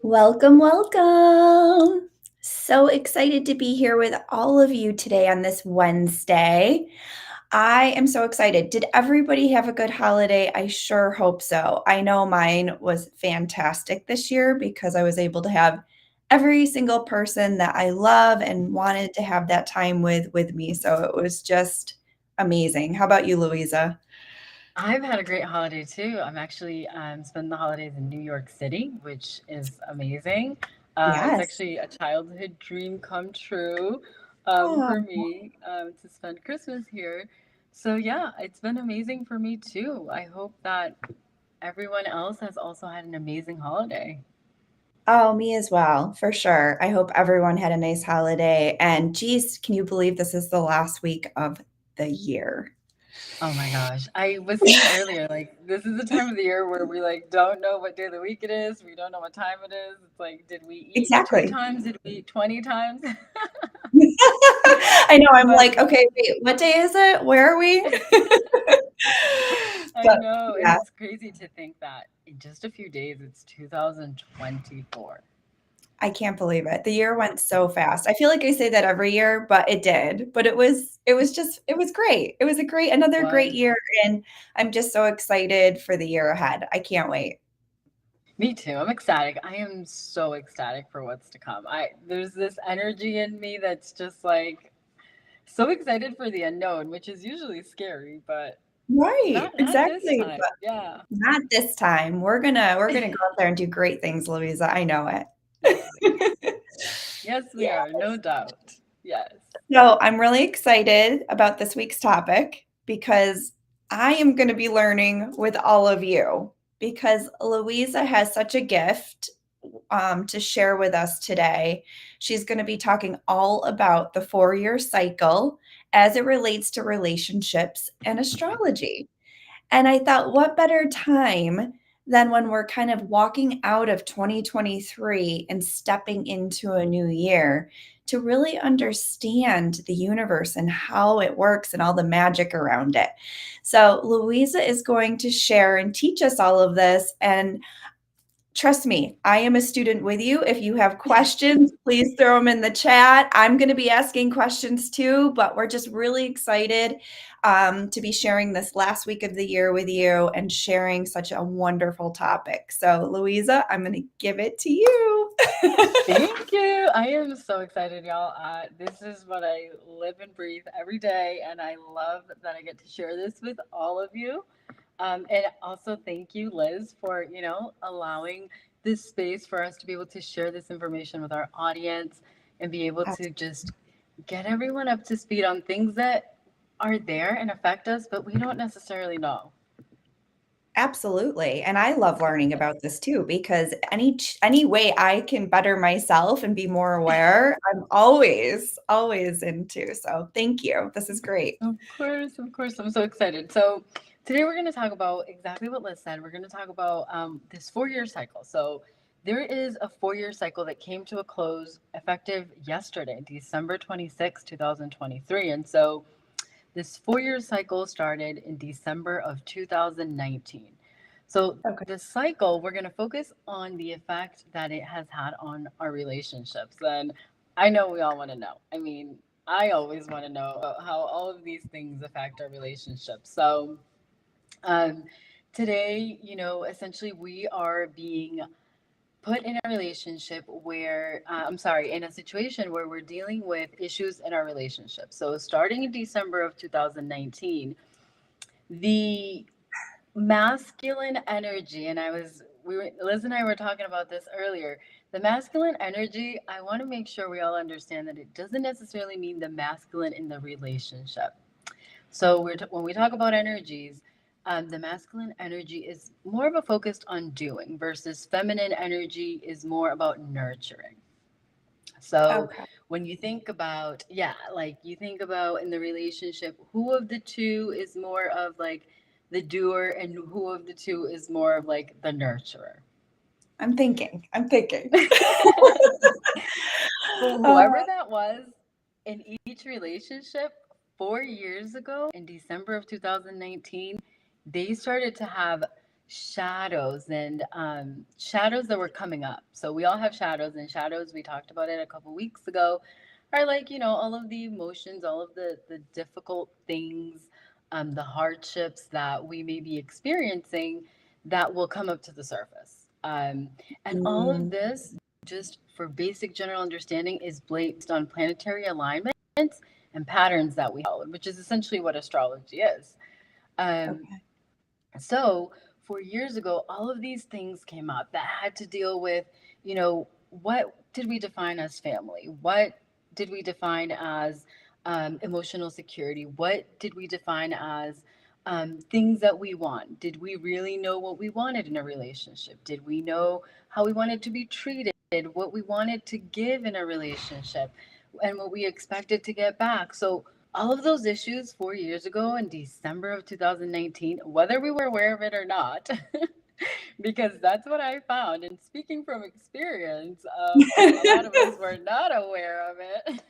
Welcome, welcome. So excited to be here with all of you today on this Wednesday. I am so excited. Did everybody have a good holiday? I sure hope so. I know mine was fantastic this year because I was able to have every single person that I love and wanted to have that time with me. So it was just amazing. How about you, Louisa? I've had a great holiday too. I'm actually spending the holidays in New York City, which is amazing. It's Yes. actually a childhood dream come true Oh, for me to spend Christmas here. So yeah, it's been amazing for me too. I hope that everyone else has also had an amazing holiday. oh, me as well, for sure. I hope everyone had a nice holiday. And geez, can you believe this is the last week of the year? Oh my gosh. I was saying earlier, like, this is the time of the year where we like don't know what day of the week it is. We don't know what time it is. It's like, did we eat two Exactly. times? Did we eat 20 times? I know, I'm But like, "Okay, wait, what day is it? Where are we?" I But know, and yeah, it's crazy to think that in just a few days it's 2024. I can't believe it. The year went so fast. I feel like I say that every year, but it did. But it was just it was great. It was a great another great Was year, and I'm just so excited for the year ahead. I can't wait. Me too. I'm ecstatic. I am so ecstatic for what's to come. I There's this energy in me that's just like so excited for the unknown, which is usually scary, but Right, not this exactly, time. but Yeah. not this time. We're gonna go out there and do great things, Louisa, I know Yes, we are. it. Yes, we Yeah. are. No doubt. Yes. So, I'm really excited about this week's topic because I am gonna be learning with all of you because Louisa has such a gift, to share with us today. She's gonna be talking all about the four-year cycle as it relates to relationships and astrology. And I thought, what better time than when we're kind of walking out of 2023 and stepping into a new year to really understand the universe and how it works and all the magic around it. So, Louisa is going to share and teach us all of this. And trust me, I am a student with you. If you have questions, please throw them in the chat. I'm going to be asking questions too, but we're just really excited to be sharing this last week of the year with you and sharing such a wonderful topic. So, Louisa, I'm going to give it to you. Thank you. I am so excited, y'all. This is what I live and breathe every day, and I love that I get to share this with all of you. And also, thank you, Liz, for allowing this space for us to be able to share this information with our audience and be able to just get everyone up to speed on things that are there and affect us, but we don't necessarily know. Absolutely, and I love learning about this too because any way I can better myself and be more aware, I'm always into. So, thank you. This is great. Of course, of course. I'm so excited. So, today we're going to talk about exactly what Liz said. We're going to talk about this 4 year cycle. So, there is a 4 year cycle that came to a close effective yesterday, December 26, 2023. And so, this 4 year cycle started in December of 2019. So, Okay. the cycle, we're going to focus on the effect that it has had on our relationships. And I know we all want to know. I mean, I always want to know about how all of these things affect our relationships. So, um, today, essentially we are being put in a relationship where, I'm sorry, in a situation where we're dealing with issues in our relationship. So, starting in December of 2019, the masculine energy, and Liz and I were talking about this earlier. The masculine energy, I want to make sure we all understand that it doesn't necessarily mean the masculine in the relationship. So when we talk about energies, the masculine energy is more of a focused on doing versus feminine energy is more about nurturing. So Okay. when you think about, yeah, like you think about in the relationship, who of the two is more of like the doer and who of the two is more of like the nurturer? I'm thinking. Well, Uh, whoever that was in each relationship 4 years ago in December of 2019, they started to have shadows and shadows that were coming up. So we all have shadows, and shadows, we talked about it a couple weeks ago, are like, all of the emotions, all of the difficult things, the hardships that we may be experiencing that will come up to the surface. And all of Mm, this, just for basic general understanding, is based on planetary alignments and patterns that we follow, which is essentially what astrology is. Um, okay. so, 4 years ago, all of these things came up that had to deal with, what did we define as family? What did we define as emotional security? What did we define as things that we want? Did we really know what we wanted in a relationship? Did we know how we wanted to be treated? What we wanted to give in a relationship? And what we expected to get back? So, all of those issues 4 years ago in December of 2019, whether we were aware of it or not, because that's what I found. And speaking from experience, a lot of us were not aware of it.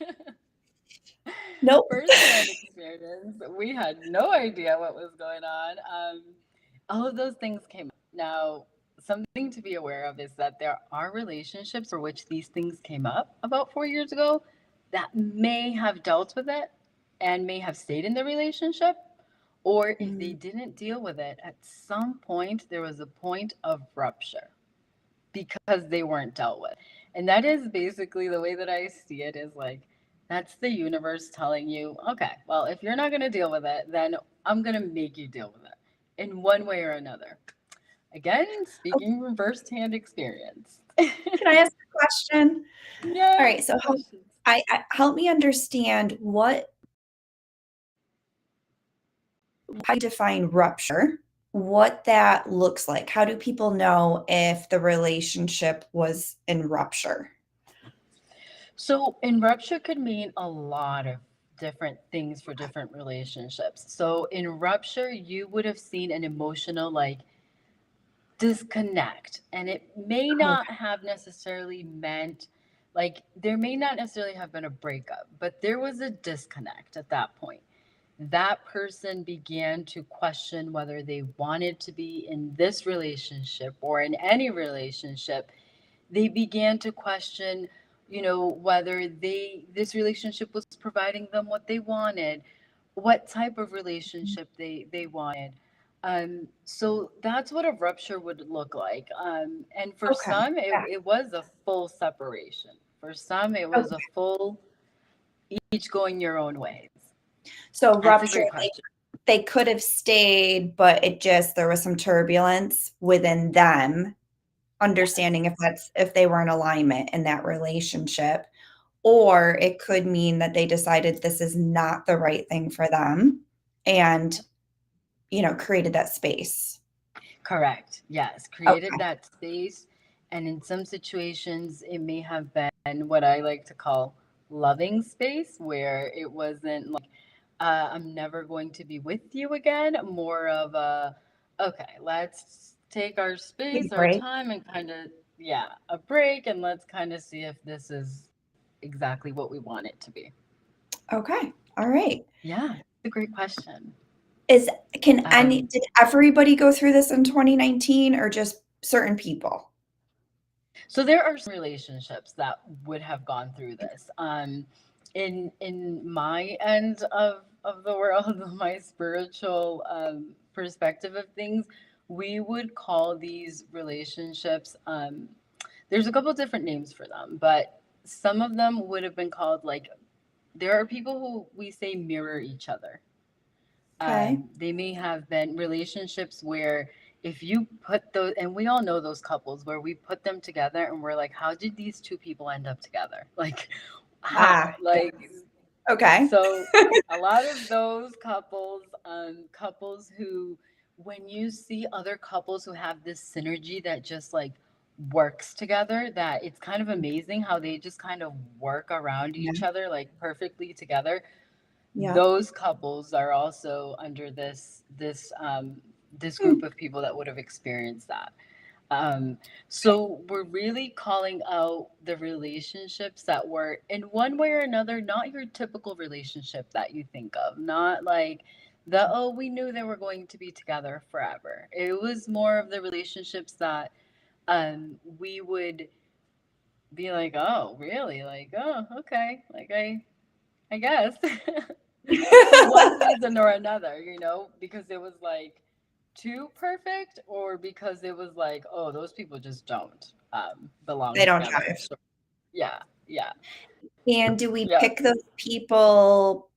Nope. Firsthand experience, we had no idea what was going on. All of those things came up. Now, something to be aware of is that there are relationships for which these things came up about 4 years ago that may have dealt with it and may have stayed in the relationship. Or if they Mm, didn't deal with it, at some point there was a point of rupture because they weren't dealt with. And that is basically the way that I see it, is like, that's the universe telling you, okay, well, if you're not going to deal with it, then I'm going to make you deal with it in one way or another. Again, oh, speaking from firsthand experience. can I ask a question? All Yes, right, so questions. help me understand how you define rupture, what that looks like. How do people know if the relationship was in rupture? So, in rupture could mean a lot of different things for different relationships. So, in rupture, you would have seen an emotional, like, disconnect, and it may not Okay. have necessarily meant, like, there may not necessarily have been a breakup, but there was a disconnect at that point. That person began to question whether they wanted to be in this relationship or in any relationship. They began to question, whether this relationship was providing them what they wanted, what type of relationship they wanted. So that's what a rupture would look like. And for Okay. some, it, Yeah. it was a full separation. For some, it was a Okay. full, each going your own ways. So That's a rupture, great they question. they could have stayed, but there was some turbulence within them, Yes. understanding if they were in alignment in that relationship, or it could mean that they decided this is not the right thing for them and, created that space. Correct. Yes. Created Okay. that space. And in some situations, it may have been what I like to call loving space, where it wasn't like, I'm never going to be with you again. More of a, okay, let's take our Take a space, our break. time, and kind of, yeah, a break. And let's kind of see if this is exactly what we want it to be. Okay. All right. Yeah. It's a great question. Is can any Um, did everybody go through this in 2019 or just certain people? So there are some relationships that would have gone through this. In my end of the world, my spiritual perspective of things, we would call these relationships. There's a couple different names for them, but some of them would have been called, like, there are people who we say mirror each other. Okay. They may have been relationships where, if you put those, and we all know those couples where we put them together and we're like, how did these two people end up together? Like, how? Yeah. Like, Okay. so a lot of those couples, couples who, when you see other couples who have this synergy that just like works together, that it's kind of amazing how they just kind of work around Yeah. each other like perfectly together. Yeah. Those couples are also under this Hmm. group of people that would have experienced that. So we're really calling out the relationships that were, in one way or another, not your typical relationship that you think of, not like that, oh, we knew they were going to be together forever. It was more of the relationships that we would be like, oh, really? Like, oh, okay. Like I guess. For one reason or another, because it was like too perfect, or because it was like, oh, those people just don't belong They don't together. jive. So yeah, yeah, And do we yeah. pick those people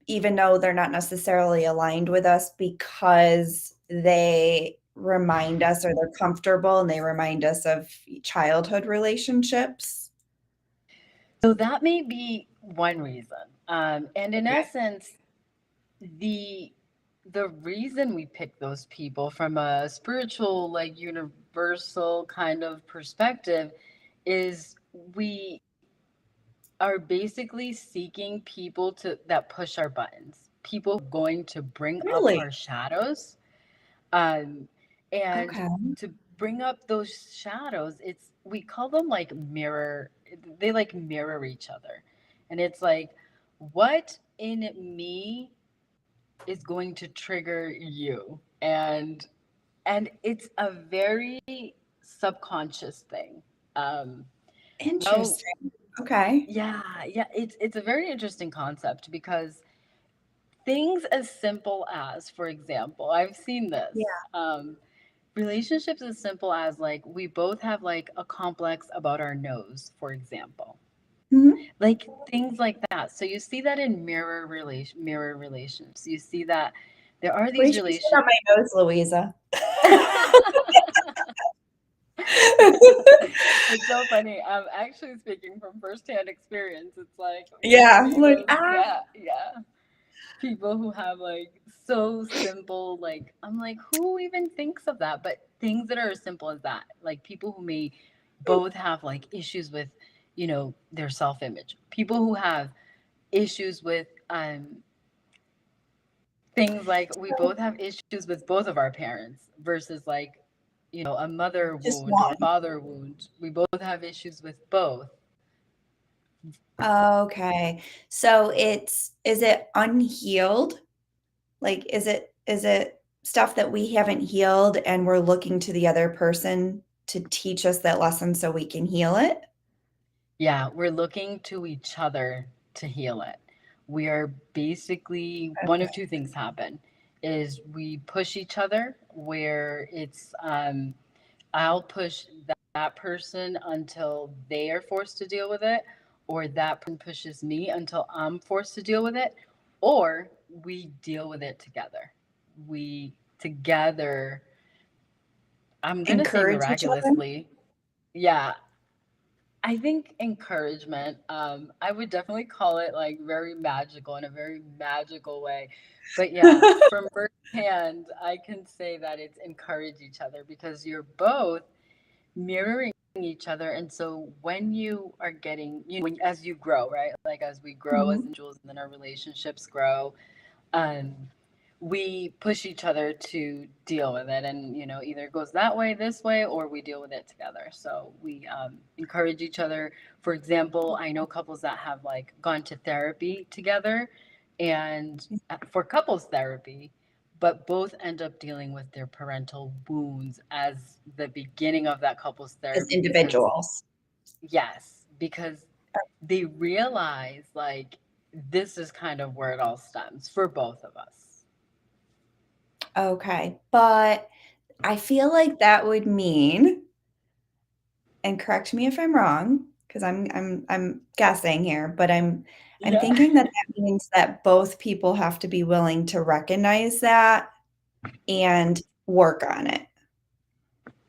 even though they're not necessarily aligned with us because they remind us or they're comfortable and they remind us of childhood relationships? So that may be one reason. And in Okay. essence, the the reason we pick those people from a spiritual, like universal kind of perspective, is we are basically seeking people to that push our buttons, people going to bring up Really? our shadows, um, and Okay. to bring up those shadows. It's we call them like mirror. They like mirror each other, and it's like, what in me is going to trigger you, and it's a very subconscious thing. Um, how Interesting. Okay. Yeah, yeah, it's a very interesting concept because things as simple as, for example, I've seen this. Yeah. Relationships as simple as like we both have like a complex about our nose, for example. Mhm. Like things like that. So you see that in mirror relations. You see that there are What these did you say relations. about my nose, Louisa? It's so funny. I'm actually speaking from firsthand experience. It's like you Yeah, I'm see like, those, ah. yeah, yeah. People who have like so simple, like I'm like, who even thinks of that? But things that are as simple as that, like people who may both have like issues with, their self-image. People who have issues with things like we both have issues with both of our parents versus like, a mother Just wound or a one. father wound. We both have issues with both. Okay. So is it unhealed? Like, is it stuff that we haven't healed and we're looking to the other person to teach us that lesson so we can heal it? Yeah, we're looking to each other to heal it. We are basically one of Okay. two things happen is we push each other where it's I'll push that person until they are forced to deal with it, or that person pushes me until I'm forced to deal with it, or we deal with it together. We together, I'm going to say Encourage each other? miraculously. Yeah, I think encouragement, I would definitely call it like very magical in a very magical way. But yeah, from firsthand, I can say that it's encourage each other because you're both mirroring each other. And so when you are getting, as you grow, right? Like as we grow as Mhm. individuals and then our relationships grow, um, we push each other to deal with it, and either it goes that way, this way, or we deal with it together. So we encourage each other. For example, I know couples that have like gone to therapy together, and for couples therapy, but both end up dealing with their parental wounds as the beginning of that couples As therapy, because individuals. yes, because they realize like this is kind of where it all stems for both of us. Okay. But I feel like that would mean, and correct me if I'm wrong, because I'm guessing here, but I'm Yeah. thinking that that means that both people have to be willing to recognize that and work on it.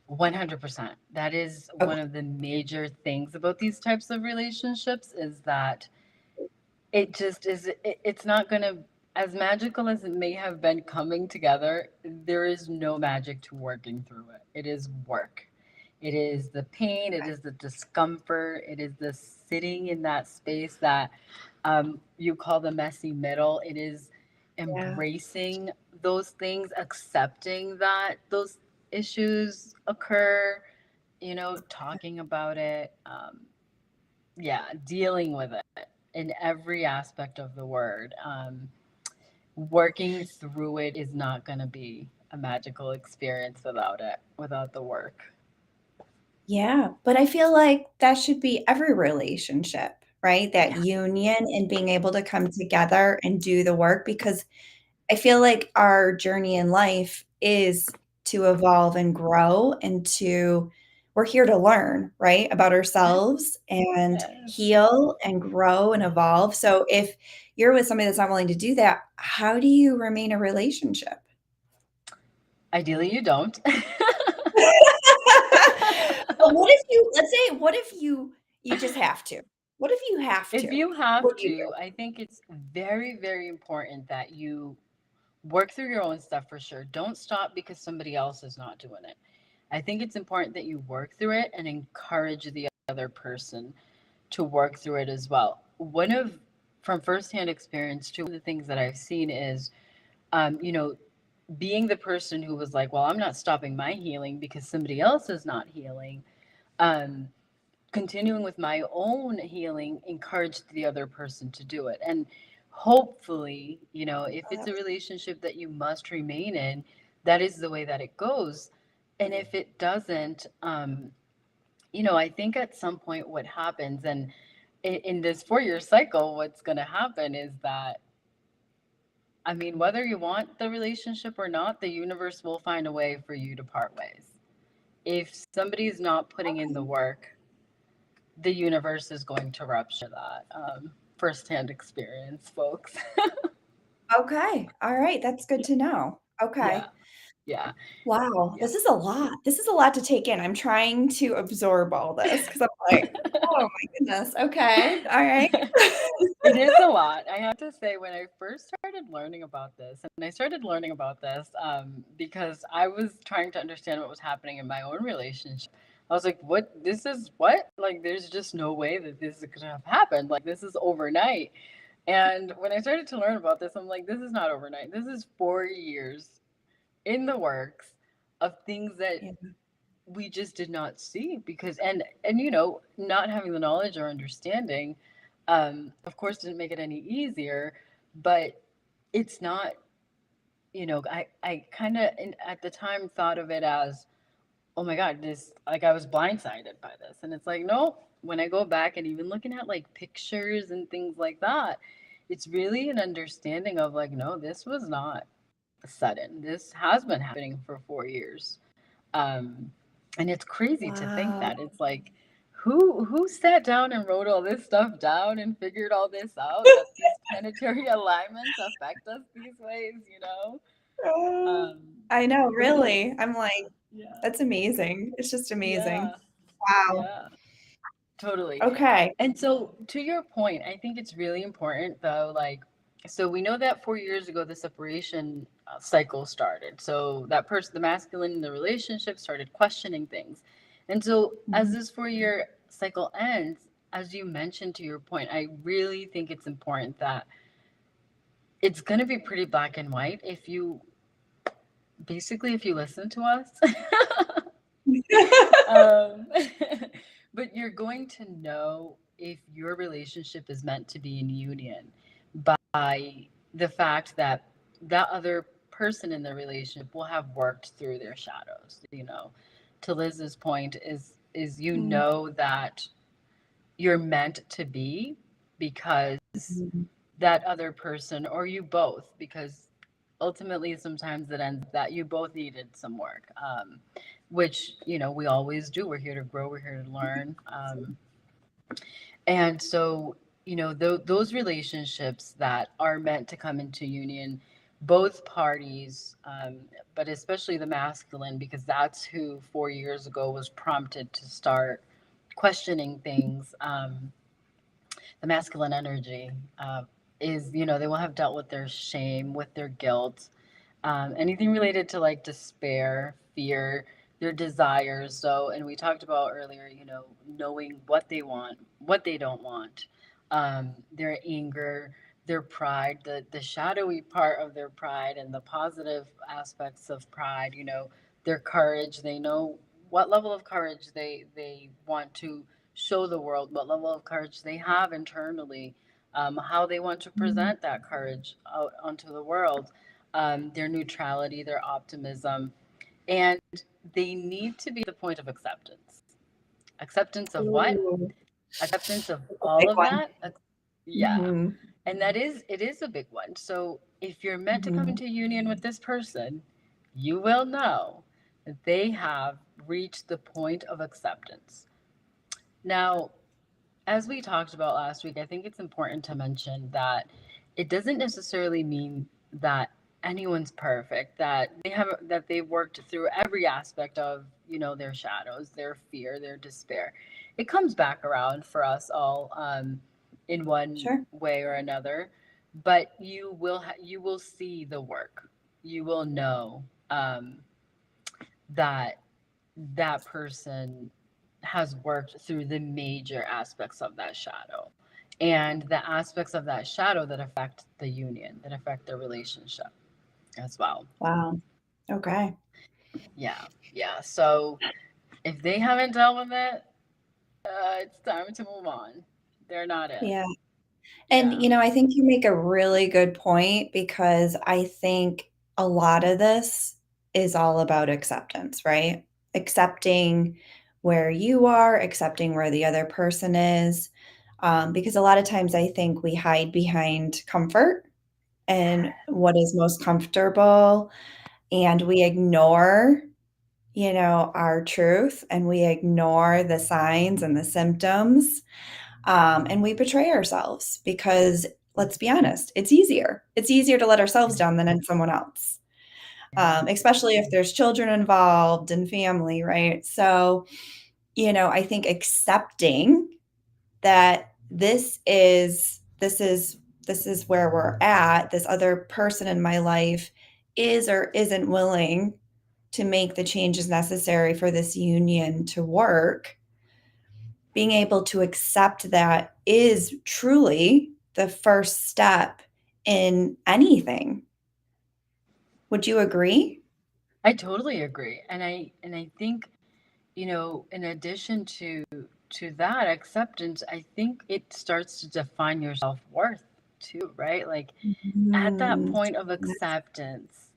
100%. That is Okay. one of the major things about these types of relationships is that it just is it's not going to, as magical as it may have been coming together, there is no magic to working through it. It is work. It is the pain, it is the discomfort, it is the sitting in that space that you call the messy middle. It is Yeah. embracing those things, accepting that those issues occur, talking about it, yeah, dealing with it in every aspect of the word. working through it is not going to be a magical experience without it, without the work. Yeah, but I feel like that should be every relationship, right? That Yeah. union and being able to come together and do the work because I feel like our journey in life is to evolve and grow and to we're here to learn, right, about ourselves and Yes. heal and grow and evolve. So if you're with somebody that's not willing to do that, how do you remain a relationship? Ideally, you don't. But what if you let's say what if you just have to? What if you have If to? you What have do you to, I think it's very, very important that you work through your own stuff for sure. Don't stop because somebody else is not doing it. I think it's important that you work through it and encourage the other person to work through it as well. One of from firsthand experience, too, one of the things that I've seen is, you know, being the person who was like, well, I'm not stopping my healing because somebody else is not healing. Um, Continuing with my own healing encouraged the other person to do it. And hopefully, if it's think? a relationship that you must remain in, that is the way that it goes. And if it doesn't, I think at some point what happens, and in this 4 year cycle, what's going to happen is that, I mean, whether you want the relationship or not, the universe will find a way for you to part ways. If somebody's not putting in the work, the universe is going to rupture that. Firsthand experience, folks. Okay. All right. That's good Yeah, to know. yeah, Okay. yeah, Wow. yeah. This is a lot. This is a lot to take in. I'm trying to absorb all this because I'm like, oh my goodness. Okay. All right. It is a lot. I have to say, when I first started learning about this, and I started learning about this because I was trying to understand what was happening in my own relationship. I was like, what? This is what? Like, there's just no way that this could have happened. Like, this is overnight. And when I started to learn about this, I'm like, this is not overnight. This is 4 years in the works of things that Yeah. we just did not see because not having the knowledge or understanding, of course, didn't make it any easier. But it's not, I kind of at the time thought of it as, oh my god, this, like, I was blindsided by this, and it's like, no. When I go back and even looking at like pictures and things like that, it's really an understanding of like, no, this was not sudden. This has been happening for 4 years. Um, and it's crazy to think Wow. that it's like, who sat down and wrote all this stuff down and figured all this out, that these planetary alignments affect us these ways. Oh, Um, I know, but no, really. I'm like, yeah, that's amazing. It's just amazing. yeah, Wow. yeah. Totally. Okay. And so, to your point, I think it's really important, though. Like, so we know that 4 years ago, the separation cycle started. So, that person, the masculine in the relationship, started questioning things. And so, as Mhm. this 4 year cycle ends, as you mentioned to your point, I really think it's important that it's going to be pretty black and white if you basically, if you listen to us. um, but you're going to know if your relationship is meant to be in union by the fact that that other person in the relationship will have worked through their shadows. To Liz's point, is Mm. that you're meant to be because Mhm. that other person, or you both, because ultimately sometimes it ends that you both needed some work, which we always do. We're here to grow, we're here to learn, and so those relationships that are meant to come into union, both parties, but especially the masculine, because that's who 4 years ago was prompted to start questioning things. The masculine energy is, they will have dealt with their shame, with their guilt, anything related to like despair, fear, their desires. So, and we talked about earlier, knowing what they want, what they don't want, their anger, their pride, the shadowy part of their pride, and the positive aspects of pride. Their courage. They know what level of courage they want to show the world, what level of courage they have internally. how they want to Mhm. present that courage out onto the world, their neutrality, their optimism, and they need to be at the point of acceptance. Acceptance of what? Ooh, Acceptance of that's a all big of one. that. Yeah. Mhm. And that is, it is a big one. So if you're meant to come Mhm. into union with this person, you will know that they have reached the point of acceptance. Now, as we talked about last week, I think it's important to mention that it doesn't necessarily mean that anyone's perfect, that they've worked through every aspect of, their shadows, their fear, their despair. It comes back around for us all, in one Sure. way or another, but you will see the work. You will know, that that person has worked through the major aspects of that shadow and the aspects of that shadow that affect the union, that affect the relationship as well. Wow. Okay. Yeah, yeah. So if they haven't dealt with it, it's time to move on. They're not it. Yeah. And, Yeah. I think you make a really good point because I think a lot of this is all about acceptance, right? Accepting where you are, accepting where the other person is. Because a lot of times I think we hide behind comfort and what is most comfortable, and we ignore, our truth, and we ignore the signs and the symptoms, and we betray ourselves because let's be honest, it's easier. It's easier to let ourselves down than in someone else, Yeah. especially if there's children involved and family, right? So, I think accepting that this is where we're at. This other person in my life is or isn't willing to make the changes necessary for this union to work. Being able to accept that is truly the first step in anything. Would you agree? I totally agree. And I think, in addition to that acceptance, I think it starts to define your self-worth too, right? Like at that Mm, point of yes, acceptance,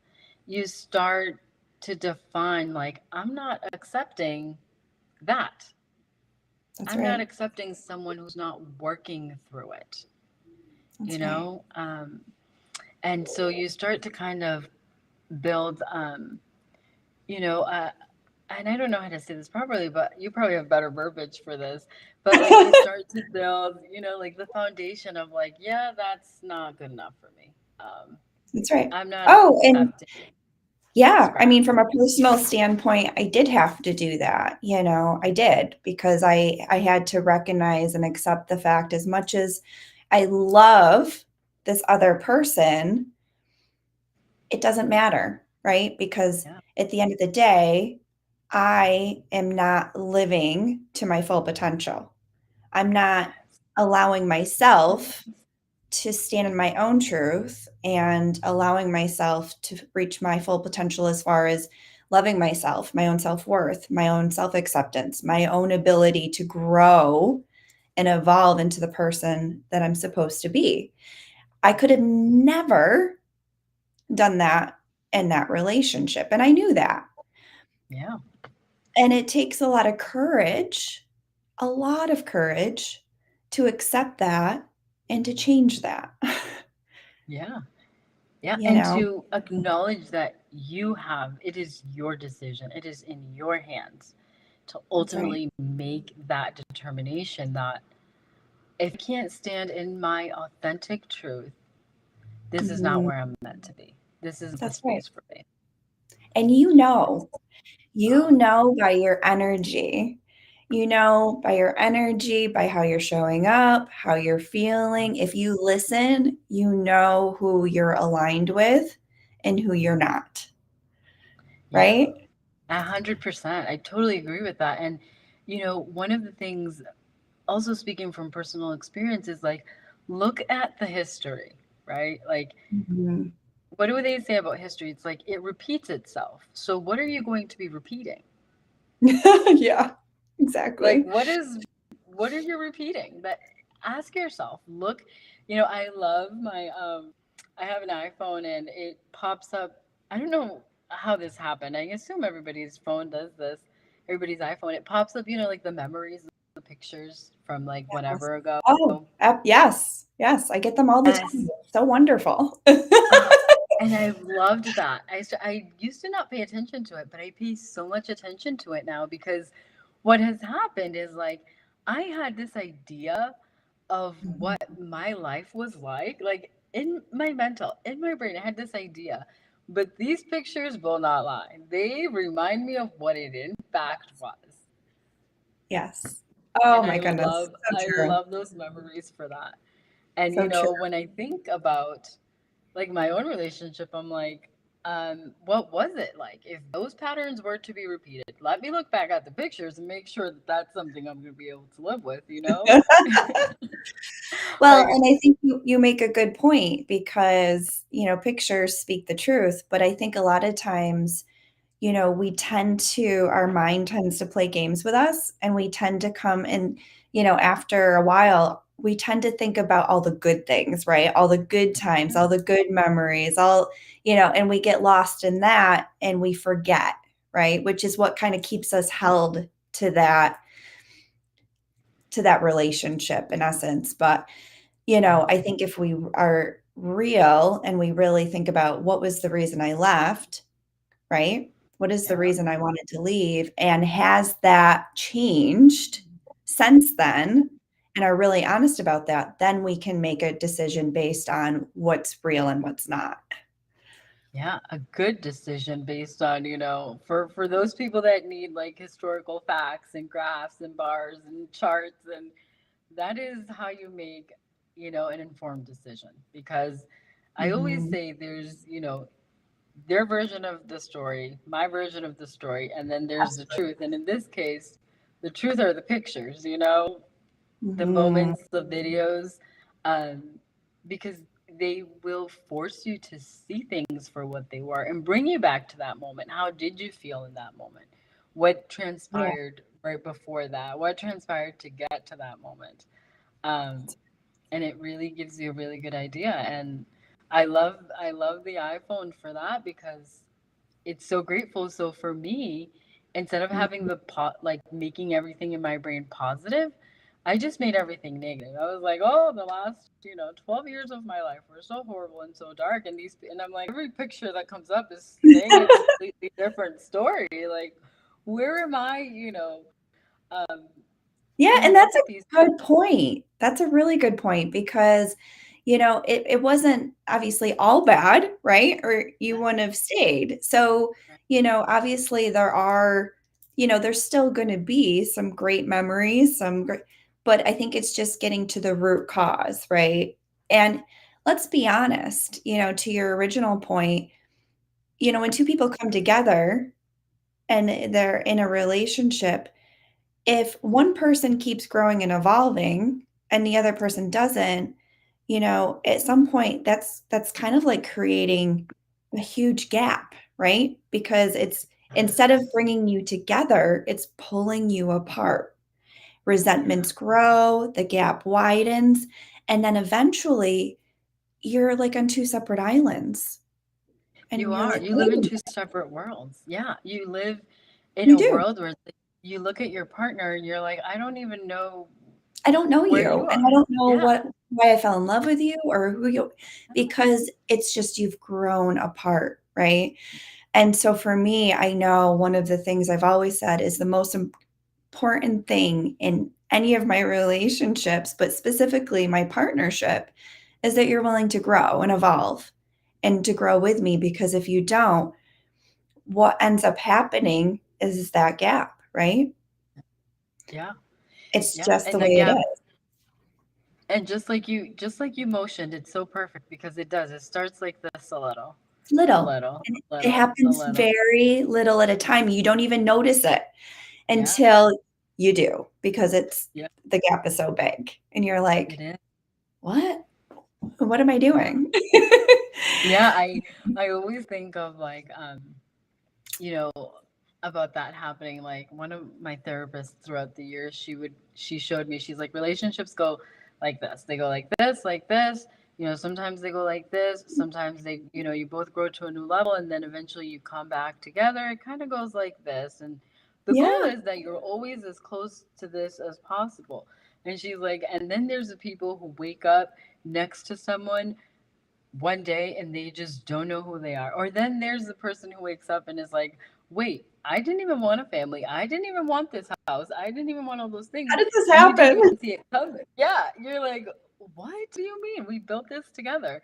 you start to define, like, I'm not accepting that. that's I'm not right. accepting someone who's not working through it, you That's right. know? And so you start to kind of build, you know, uh, and I don't know how to say this properly, but you probably have better verbiage for this. But like you start to build, like the foundation of like, yeah, that's not good enough for me. That's right. I'm not Oh, and accepting yeah, I mean, scraps. from a personal standpoint, I did have to do that. I did because I had to recognize and accept the fact as much as I love this other person, it doesn't matter, right? Because Yeah. at the end of the day, I am not living to my full potential. I'm not Yes. allowing myself to stand in my own truth and allowing myself to reach my full potential as far as loving myself, my own self worth, my own self acceptance, my own ability to grow and evolve into the person that I'm supposed to be. I could have never done that in that relationship. And I knew that. Yeah. And it takes a lot of courage to accept that and to change that. Yeah. Yeah. you And know, to acknowledge that it is your decision, it is in your hands to that's right. ultimately make that determination that if I can't stand in my authentic truth, this is not Mhm. where I'm meant to be. This isn't the That's right. space for me. And you Um, know by your energy. You know by your energy, by how you're showing up, how you're feeling. If you listen, you know who you're aligned with and who you're not, yeah, right? 100%. I totally agree with that. And, one of the things, also speaking from personal experience, is like, look at the history, right? Like, Mhm. what do they say about history? It's like it repeats itself. So, what are you going to be repeating? Yeah, Like, exactly. what are you repeating? That ask yourself. Look, I love my I have an iPhone and it pops up. I don't know how this happened. I assume everybody's phone does this. Everybody's iPhone, it pops up, like the memories, the pictures from like Yes. whenever ago. Oh, yes, yes, I get them all the time. Yes. It's so wonderful. Oh, and I loved that. I used to not pay attention to it, but I pay so much attention to it now because what has happened is like I had this idea of what Mhm. my life was like in my mental, in my brain, I had this idea. But these pictures will not lie. They remind me of what it in fact was. Yes. Oh And my goodness. So I true. love those memories for that. And So true. when I think about like my own relationship, I'm like, what was it like? If those patterns were to be repeated, let me look back at the pictures and make sure that that's something I'm going to be able to live with, you know? Well, Like, and I think you make a good point because, pictures speak the truth, but I think a lot of times, we tend to our mind tends to play games with us, and we tend to come and, after a while, we tend to think about all the good things, right? All the good times, all the good memories, and we get lost in that and we forget, right? Which is what kind of keeps us held to that relationship in essence. But yeah, I think if we are real and we really think about what was the reason I left, right? What is the yeah. reason I wanted to leave? And has that changed since then? And are really honest about that, then we can make a decision based on what's real and what's not. Yeah, a good decision based on, for those people that need like historical facts and graphs and bars and charts, and that is how you make, an informed decision. Because I always Mhm. say there's, their version of the story, my version of the story, and then there's the Absolutely. truth. And in this case, the truth are the pictures, the Mhm. moments, the videos, um, because they will force you to see things for what they were and bring you back to that moment. How did you feel in that moment? What Yeah. transpired right before that? What transpired to get to that moment? Um, and it really gives you a really good idea. And I love the iPhone for that because it's so grateful. So for me, instead of having Mhm. the like making everything in my brain positive, I just made everything negative. I was like, oh, the last 12 years of my life were so horrible and so dark, and I'm like, every picture that comes up is saying a completely different story. Like, where am I? Um, Yeah, in and love that's with a these good people. point. That's a really good point because, it wasn't obviously all bad, right? Or you Yeah, wouldn't have stayed. So, right. obviously there's still going to be some great memories, but I think it's just getting to the root cause, right? And let's be honest, to your original point, when two people come together and they're in a relationship, if one person keeps growing and evolving and the other person doesn't, at some point that's kind of like creating a huge gap, right? Because it's instead of bringing you together, it's pulling you apart. Yeah, Resentments grow, the gap widens, and then eventually you're like on two separate islands. you And you're are. like, You wait live a in minute, two separate worlds. Yeah, you live in you a do. world where you look at your partner and you're like, I don't even know I don't know where you, you and I are. don't know Yeah. why I fell in love with you or who you because it's just you've grown apart, right? And so for me, I know one of the things I've always said is the most important thing in any of my relationships, but specifically my partnership, is that you're willing to grow and evolve and to grow with me because if you don't, what ends up happening is that gap, right? Yeah. It's Yeah. just the And the way it gap, is. and just like you motioned, it's so perfect because it does. It starts like this a little, a Little. little, And a it little, a happens little. very little at a time. You don't even notice it Yeah. until you do because Yeah. the gap is so big and you're It like, is. "What? What am I Yeah. doing?" Yeah. I always think of like you know, about that happening. Like one of my therapists throughout the years, she showed me, she's like, relationships go like this. They go like this, like this. You know, sometimes they go like this. Sometimes they, you know, you both grow to a new level, and then eventually you come back together. It kind of goes like this, and the goal Yeah. is that you're always as close to this as possible. And she's like, and then there's the people who wake up next to someone one day and they just don't know who they are. Or then there's the person who wakes up and is like, wait, I didn't even want a family. I didn't even want this house. I didn't even want all those things. How did this And you didn't happen? even see it coming. Yeah. You're like, what do you mean? We built this together.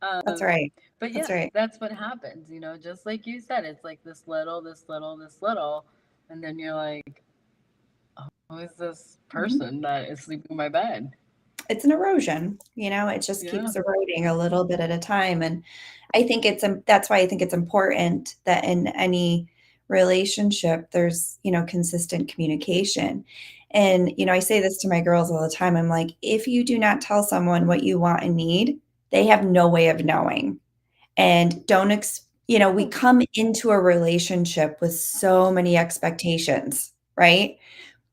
That's Um, right. but That's yeah, right. that's what happens, you know, just like you said, it's like this little, this little, this little. And then you're like, who is this Mhm. person that is sleeping in my bed? It's an erosion, it just Yeah. keeps eroding a little bit at a time, and I think that's why I think it's important that in any relationship there's, consistent communication. And, I say this to my girls all the time. I'm like, if you do not tell someone what you want and need, they have no way of knowing. And don't we True. come into a relationship with so many expectations, right?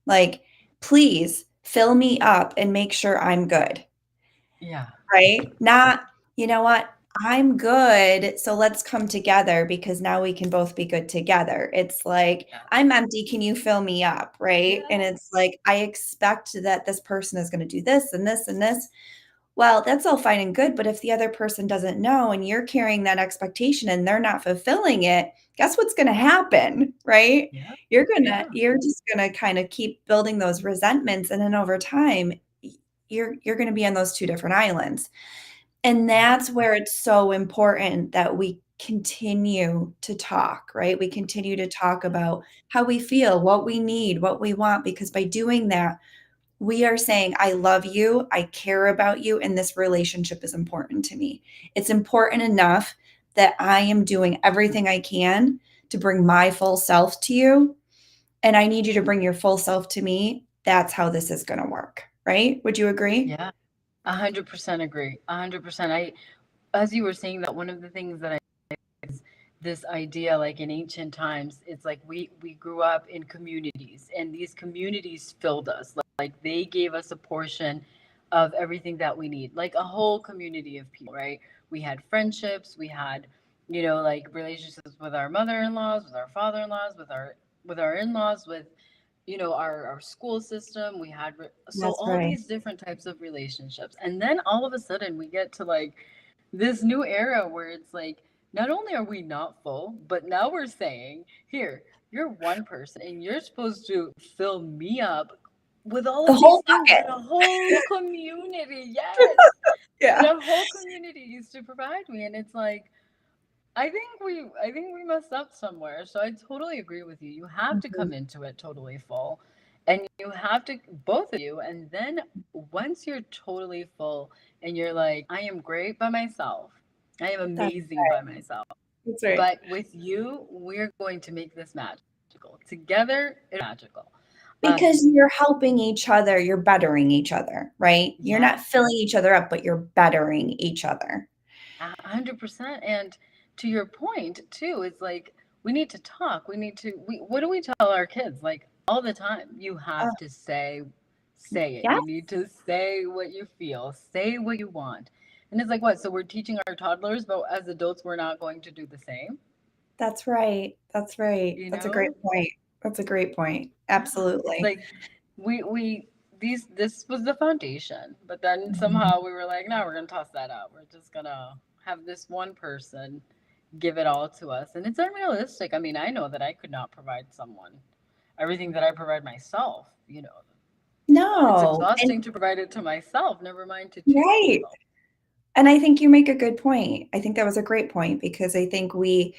Like, please fill me up and make sure I'm good, Yeah. right? Not, you know what? I'm good, so let's come together because now we can both be good together. It's like, Yeah. I'm empty, can you fill me up, right? And Yeah. it's like, I expect that this person is going to do this and this and this. Well, that's all fine and good, but if the other person doesn't know and you're carrying that expectation and they're not fulfilling it, guess what's going to happen, right? Yeah. You're Yeah. just going to kind of keep building those resentments, and then over time you're going to be on those two different islands. And Yeah. that's where it's so important that we continue to talk, right? We continue to talk about how we feel, what we need, what we want, because by doing that, we are saying, I love you, I care about you, and this relationship is important to me. It's important enough that I am doing everything I can to bring my full self to you, and I need you to bring your full self to me. That's how this is going to work, right? Would you agree? Yeah. 100% agree. 100%. As you were saying that, one of the things that I this idea, like in ancient times, it's like we grew up in communities, and these communities filled us. Like they gave us a portion of everything that we need, like a whole community of people, right? We had friendships, we had, you know, like relationships with our mother-in-laws, with our father-in-laws, with our in-laws, with, you know, our school system. We had so That's all right. these different types of relationships, and then all of a sudden we get to like this new era where it's like, not only are we not full, but now we're saying, here, you're one person and you're supposed to fill me up with all The of these whole things bucket. that a whole community, yes, that Yeah. a whole community used to provide me. And it's like, I think we messed up somewhere. So I totally agree with you. You have to Mhm. come into it totally full. And you have to, both of you, and then once you're totally full and you're like, I am great by myself. I am That's amazing by right. myself. That's right. But with you, we're going to make this magical. Together, it's magical. Um, Because you're helping each other, you're bettering each other, right? You're yeah, not filling each other up, but you're bettering each other. 100%. And to your point too, it's like we need to talk. We need to. What do we tell our kids? Like all the time, you Oh, have to say it. yeah, You need to say what you feel. Say what you want. And it's like what? So we're teaching our toddlers, but as adults, we're not going to do the same. that's right. That's right. You That's a great know? point. That's a great point. Yeah. It's Absolutely. like we these this was the foundation, but then Mhm. somehow we were like, no, we're gonna toss that out. We're just gonna have this one person give it all to us. And it's unrealistic. I mean, I know that I could not provide someone everything that I provide myself, you know. It's No, and exhausting to provide it to myself, never mind to two right. people. And I think you make a good point. I think that was a great point because I think we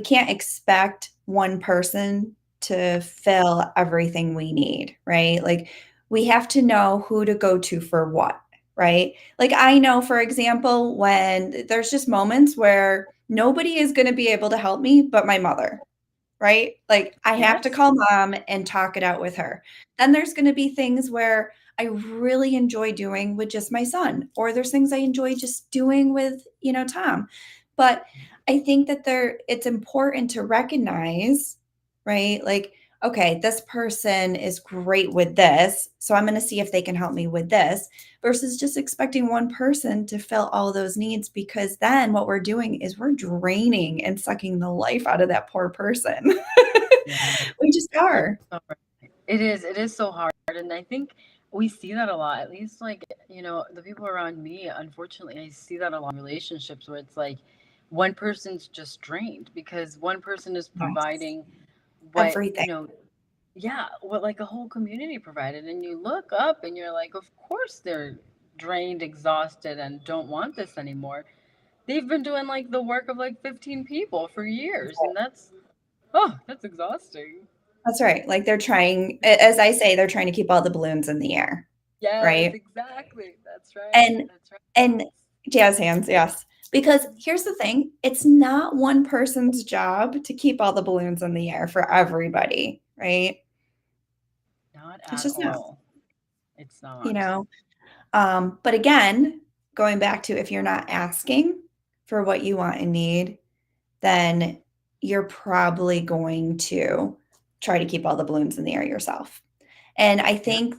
can't expect one person to fill everything we need, right? Like we have to know who to go to for what, right? Like I know, for example, when there's just moments where nobody is going to be able to help me but my mother, right? Like I have to Yes. call mom and talk it out with her. Then there's going to be things where I really enjoy doing with just my son, or there's things I enjoy just doing with, Tom. But I think that it's important to recognize, right? Like okay, this person is great with this, so I'm going to see if they can help me with this, versus just expecting one person to fill all those needs, because then what we're doing is we're draining and sucking the life out of that poor person. Yeah. We just You're are. so right. It is so hard. And I think we see that a lot, at least like, the people around me, unfortunately, I see that a lot in relationships where it's like one person's just drained because one person is Yes. providing what, Everything. yeah, what like a whole community provided. And you look up and you're like, of course they're drained, exhausted, and don't want this anymore. They've been doing like the work of like 15 people for years. And that's exhausting. That's right. Like they're trying, as I say, they're trying to keep all the balloons in the air, Yes, right? exactly. That's right. And That's right. and jazz hands, yes. Because here's the thing, it's not one person's job to keep all the balloons in the air for everybody, right? Not It's at just not, all. It's you not. know. But again, going back to, if you're not asking for what you want and need, then you're probably going to try to keep all the balloons in the air yourself. And I Yeah. think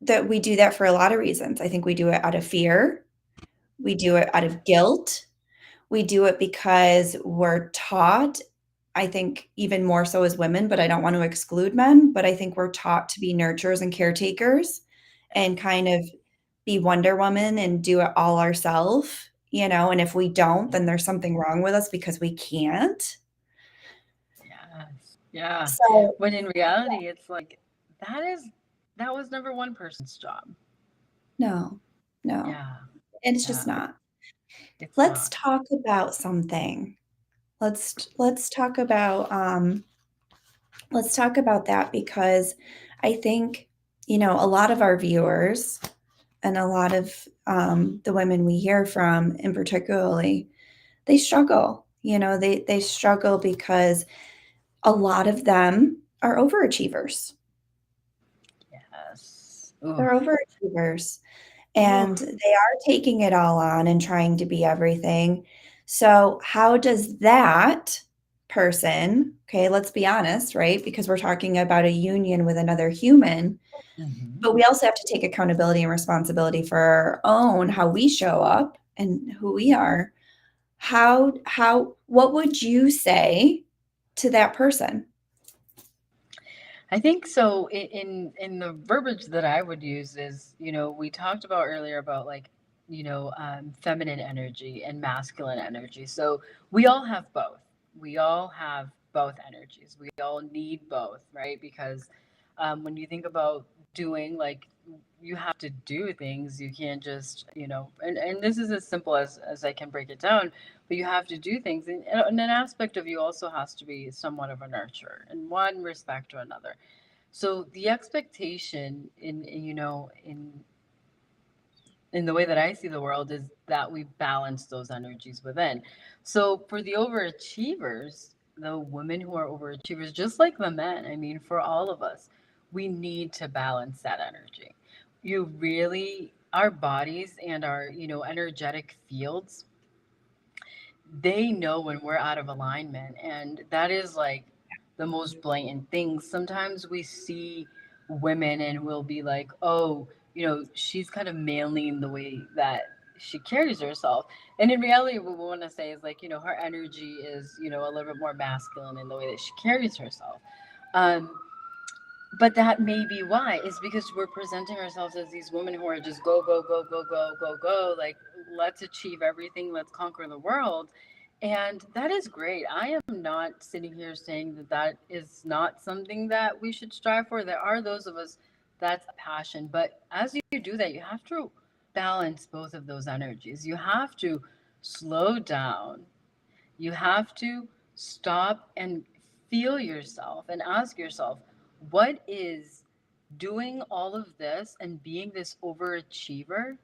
that we do that for a lot of reasons. I think we do it out of fear, we do it out of guilt, we do it because we're taught, I think even more so as women, but I don't want to exclude men, but I think we're taught to be nurturers and caretakers and kind of be Wonder Woman and do it all ourselves, and if we don't, then there's something wrong with us because we can't. Yes. Yeah. So, When in reality, it's like that is that was number one person's job. no, no, Yeah. and it's just Yeah. not. It's Let's not. talk about something. Let's talk about that, because I think, a lot of our viewers and a lot of the women we hear from, in particularly, they struggle. They struggle because a lot of them are overachievers. Yes. Oof. They're overachievers, and Oof. they are taking it all on and trying to be everything. So, how does that person, okay, let's be honest, right? Because we're talking about a union with another human, Hmm. but we also have to take accountability and responsibility for our own, how we show up and who we are. What would you say to that person? I think so. In the verbiage that I would use is, we talked about earlier about like, feminine energy and masculine energy. So we all have both. We all have both energies. We all need both, right? Because when you think about doing, like, you have to do things. You can't just, and this is as simple as I can break it down, but you have to do things. And an aspect of you also has to be somewhat of a nurturer in one respect or another. So the expectation in the way that I see the world is that we balance those energies within. So for the overachievers, the women who are overachievers, just like the men, I mean, for all of us, we need to balance that energy. You really, our bodies and our, energetic fields, they know when we're out of alignment. And that is like the most blatant thing. Sometimes we see women and we'll be like, oh, she's kind of manly in the way that she carries herself. And in reality, what we want to say is like, her energy is, a little bit more masculine in the way that she carries herself. Um, but that may be why, is because we're presenting ourselves as these women who are just go, go, go, go, go, go, go. Like, let's achieve everything, let's conquer the world. And that is great. I am not sitting here saying that that is not something that we should strive for. There are those of us that's a passion. But as you do that, you have to balance both of those energies. You have to slow down, you have to stop and feel yourself and ask yourself, what is doing all of this and being this overachiever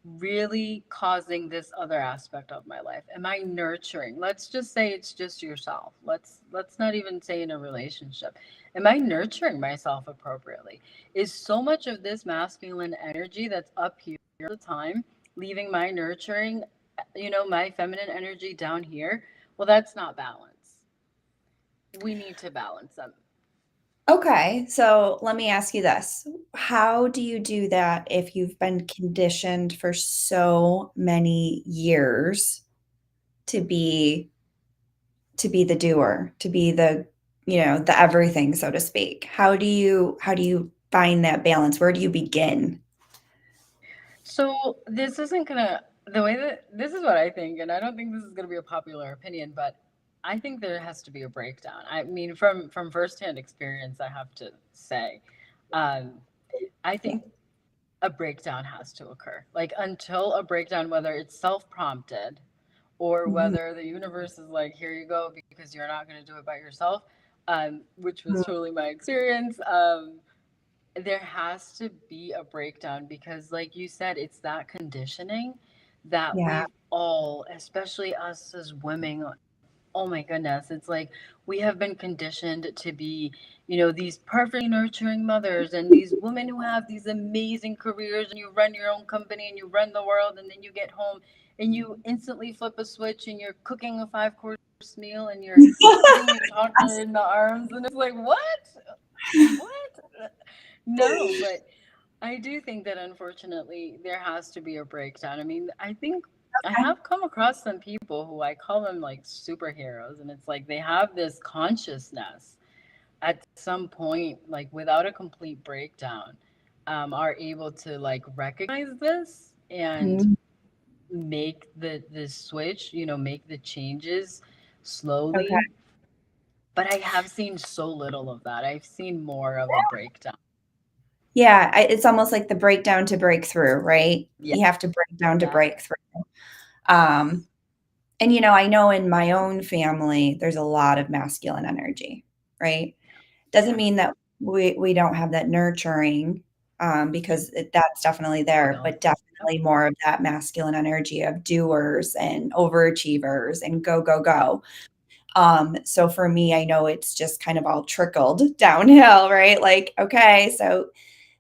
really causing this other aspect of my life? Am I nurturing? Let's just say it's just yourself. Let's not even say in a relationship. Am I nurturing myself appropriately? Is so much of this masculine energy that's up here all the time leaving my nurturing, my feminine energy down here? Well, that's not balance. We need to balance them. Okay, so let me ask you this. How do you do that if you've been conditioned for so many years to be to be the doer, to be the, the everything, so to speak? How do you find that balance? Where do you begin? So this isn't gonna the way that this is what I think, and I don't think this is gonna be a popular opinion, but I think there has to be a breakdown. I mean, from firsthand experience, I have to say, um, I Yeah. think a breakdown has to occur. Like until a breakdown, whether it's self prompted or Mhm. whether the universe is like, here you go, because you're not gonna do it by yourself, which was Mhm. totally my experience. There has to be a breakdown because, like you said, it's that conditioning that Yeah. we've all, especially us as women, oh my goodness, it's like we have been conditioned to be, these perfectly nurturing mothers and these women who have these amazing careers, and you run your own company and you run the world, and then you get home and you instantly flip a switch and you're cooking a 5 course meal and you're putting your toddler in the arms, and it's like, what? No, but I do think that unfortunately there has to be a breakdown. I mean, I think I have come across some people who I call them like superheroes, and it's like they have this consciousness at some point, like without a complete breakdown, are able to like recognize this and Mhm. make the switch, make the changes Okay. slowly. But I have seen so little of that. I've seen more of a breakdown. Yeah, it's almost like the breakdown to breakthrough, right? Yeah, You have to break down to yeah, break through. Um, and I know in my own family, there's a lot of masculine energy, right? Doesn't yeah. mean that we don't have that nurturing, because that's definitely We there, all but do. Yep. definitely more of that masculine energy of doers and overachievers and go, go, go. So for me, I know it's just kind of all trickled downhill, right? Like, okay,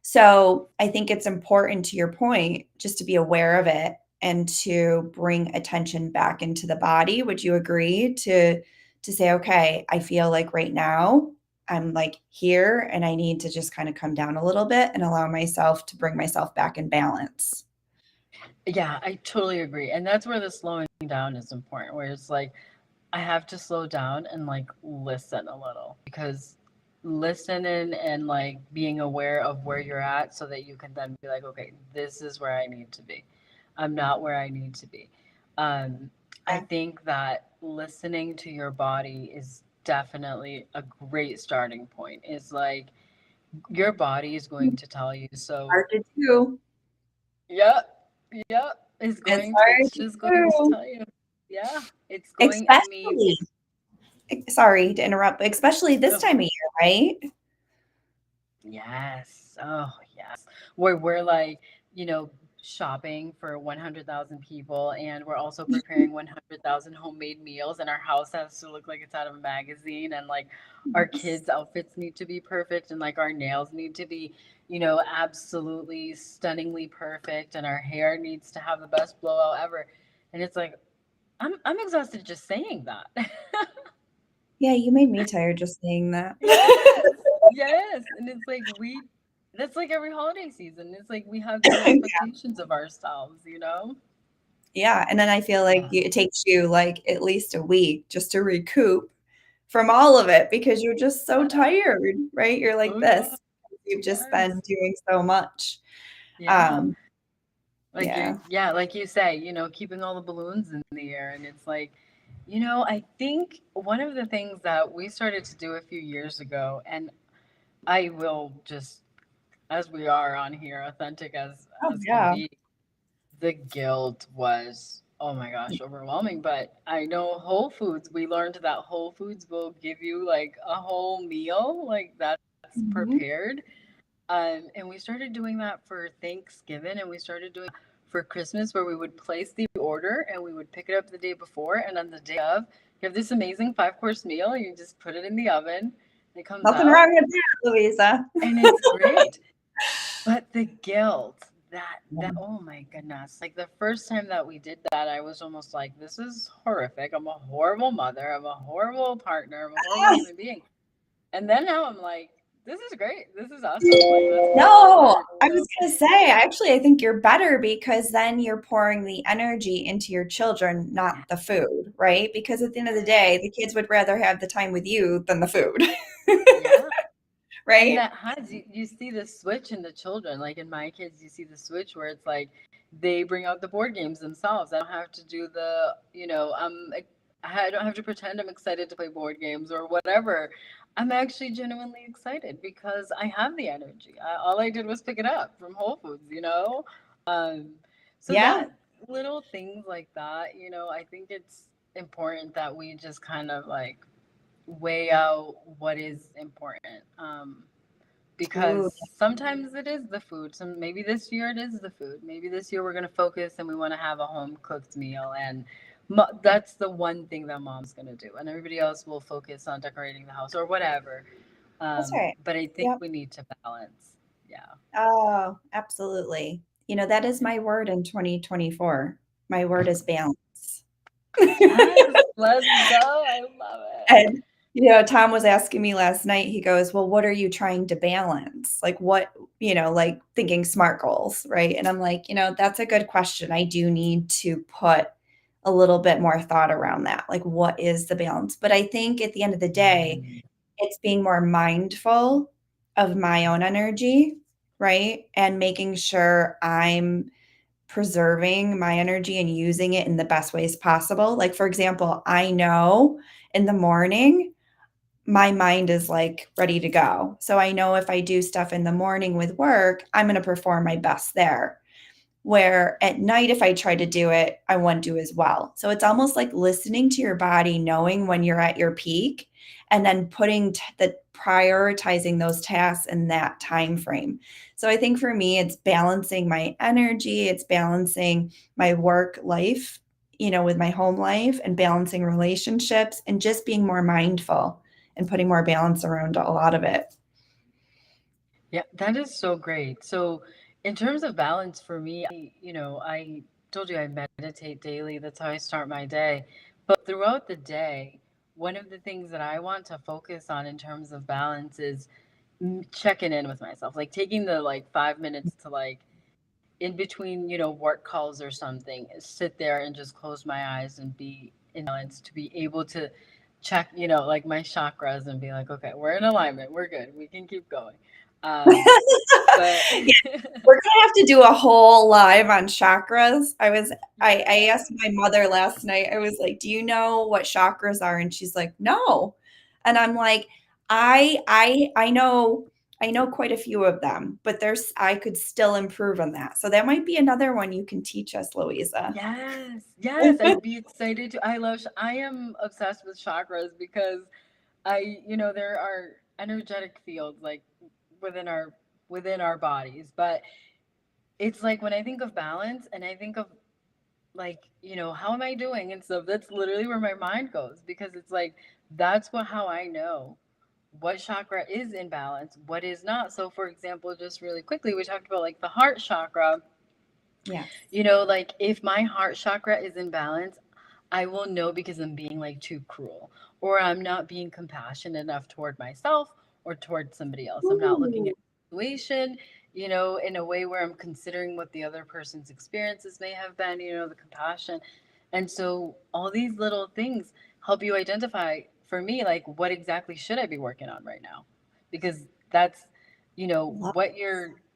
so I think it's important, to your point, just to be aware of it and to bring attention back into the body. Would you agree to say, okay, I feel like right now I'm like here and I need to just kind of come down a little bit and allow myself to bring myself back in balance. Yeah, I totally agree. And that's where the slowing down is important, where it's like I have to slow down and like listen a little, because listening and like being aware of where you're at so that you can then be like, okay, this is where I need to be. I'm not where I need to be. Um, I Yeah. think that listening to your body is definitely a great starting point. It's like your body is going to tell you. So, Hard to do. yep, yep, It's hard it's to just going to do. tell you. Yeah, it's going, I mean, Especially, sorry to interrupt, but especially this oh, time of year, right? yes. Oh, yes. Where we're like, you know, shopping for 100,000 people, and we're also preparing 100,000 homemade meals, and our house has to look like it's out of a magazine, and like our Yes. kids' outfits need to be perfect, and like our nails need to be, absolutely stunningly perfect, and our hair needs to have the best blowout ever. And it's like I'm exhausted just saying that. Yeah, you made me tired just saying that. Yes, yes. And it's like that's like every holiday season. It's like we have these expectations of ourselves. Yeah, and then I feel like Yeah. it takes you, like, at least a week just to recoup from all of it because you're just so Yeah. tired, right? You're like Oh yeah. this. You've just been Yes. doing so much. Yeah. Um, Like yeah. like you say, keeping all the balloons in the air. And it's like, I think one of the things that we started to do a few years ago, and I will just, as we are on here, authentic Oh, as can yeah. be, the guilt was, oh my gosh, overwhelming. But I know Whole Foods, we learned that Whole Foods will give you like a whole meal, like that's Mhm. prepared. And we started doing that for Thanksgiving, and we started doing for Christmas, where we would place the order and we would pick it up the day before, and on the day of, you have this amazing 5 course meal. You just put it in the oven, it comes Nothing out, wrong with that, Louisa. and it's great. But the guilt, that, Yeah. oh my goodness. Like the first time that we did that, I was almost like, this is horrific. I'm a horrible mother. I'm a horrible partner. I'm a horrible human being. And then now I'm like, This is great. This is awesome. Like that's great. No, We're I was going to say, actually, I think you're better because then you're pouring the energy into your children, not the food, right? Because at the end of the day, the kids would rather have the time with you than the food, yeah. And right? that has you see the switch in the children. Like in my kids, you see the switch where it's like they bring out the board games themselves. I don't have to do the, I don't have to pretend I'm excited to play board games or whatever. I'm actually genuinely excited because I have the energy. All I did was pick it up from Whole Foods, you know? Um, so Yeah. that little things like that, I think it's important that we just kind of like weigh out what is important. Ooh, Because sometimes it is the food. So maybe this year it is the food. Maybe this year we're going to focus and we want to have a home cooked meal. And that's the one thing that mom's going to do. And everybody else will focus on decorating the house or whatever. that's right. But I think Yep. we need to balance. Yeah. Oh, absolutely. That is my word in 2024. My word is balance. Yes. Let's go. I love it. And, Tom was asking me last night, he goes, well, what are you trying to balance? Like what, like thinking SMART goals, right? And I'm like, that's a good question. I do need to put a little bit more thought around that. Like, what is the balance? But I think at the end of the day, Mm. it's being more mindful of my own energy, right? And making sure I'm preserving my energy and using it in the best ways possible. Like, for example, I know in the morning, my mind is like ready to go. So I know if I do stuff in the morning with work, I'm going to perform my best there. Where at night, if I try to do it, I won't do as well. So it's almost like listening to your body, knowing when you're at your peak, and then putting the prioritizing those tasks in that time frame. So I think for me, it's balancing my energy, it's balancing my work life, with my home life, and balancing relationships, and just being more mindful and putting more balance around a lot of it. Yeah, that is so great. So, in terms of balance for me, I told you I meditate daily. That's how I start my day. But throughout the day, one of the things that I want to focus on in terms of balance is checking in with myself, like taking the like 5 minutes to like in between, work calls or something, sit there and just close my eyes and be in balance to be able to check, like my chakras and be like, okay, we're in alignment, we're good, we can keep going. Um, but Yeah, we're gonna have to do a whole live on chakras. I yeah, asked my mother last night, I was like, "Do you know what chakras are?" And she's like, "No." And I'm like, I know quite a few of them, but I could still improve on that. So that might be another one you can teach us, Louisa. yes, I'd be excited to. I am obsessed with chakras because there are energetic fields like within our within our bodies, but it's like when I think of balance and I think of like how am I doing and stuff, that's literally where my mind goes because it's like that's what how I know what chakra is in balance, what is not. So for example, just really quickly, we talked about like the heart chakra. Yes. Like if my heart chakra is in balance, I will know because I'm being like too cruel or I'm not being compassionate enough toward myself or toward somebody else. I'm not looking Ooh, at the situation, in a way where I'm considering what the other person's experiences may have been, the compassion. And so all these little things help you identify for me, like what exactly should I be working on right now? Because that's, love.